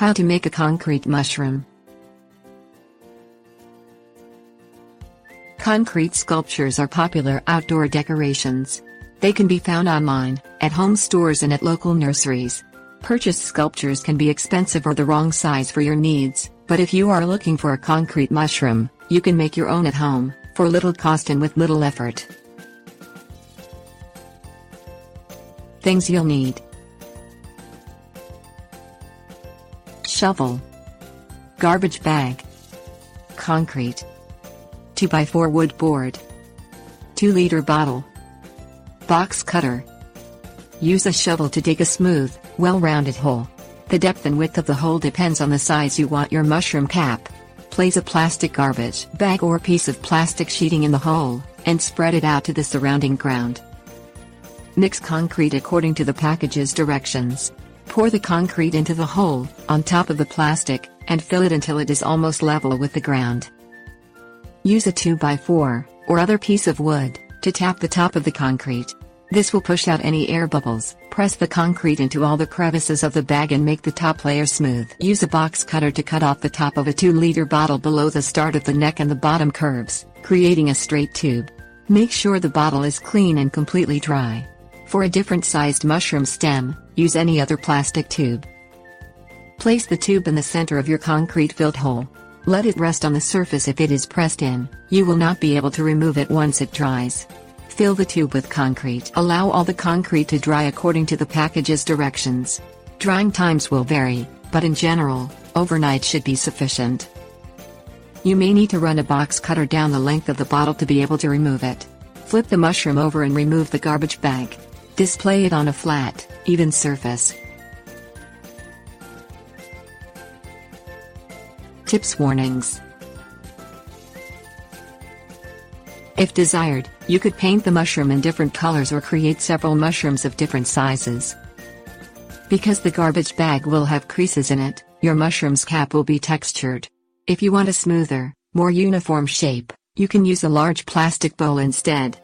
How to make a concrete mushroom. Concrete sculptures are popular outdoor decorations. They can be found online, at home stores and at local nurseries. Purchased sculptures can be expensive or the wrong size for your needs, but if you are looking for a concrete mushroom, you can make your own at home, for little cost and with little effort. Things you'll need: shovel, garbage bag, concrete, 2x4 wood board, 2-liter bottle, box cutter. Use a shovel to dig a smooth, well-rounded hole. The depth and width of the hole depends on the size you want your mushroom cap. Place a plastic garbage bag or piece of plastic sheeting in the hole, and spread it out to the surrounding ground. Mix concrete according to the package's directions. Pour the concrete into the hole, on top of the plastic, and fill it until it is almost level with the ground. Use a 2x4, or other piece of wood, to tap the top of the concrete. This will push out any air bubbles. Press the concrete into all the crevices of the bag and make the top layer smooth. Use a box cutter to cut off the top of a 2-liter bottle below the start of the neck and the bottom curves, creating a straight tube. Make sure the bottle is clean and completely dry. For a different sized mushroom stem, use any other plastic tube. Place the tube in the center of your concrete-filled hole. Let it rest on the surface. If it is pressed in, you will not be able to remove it once it dries. Fill the tube with concrete. Allow all the concrete to dry according to the package's directions. Drying times will vary, but in general, overnight should be sufficient. You may need to run a box cutter down the length of the bottle to be able to remove it. Flip the mushroom over and remove the garbage bag. Display it on a flat, even surface. Tips: warnings. If desired, you could paint the mushroom in different colors or create several mushrooms of different sizes. Because the garbage bag will have creases in it, your mushroom's cap will be textured. If you want a smoother, more uniform shape, you can use a large plastic bowl instead.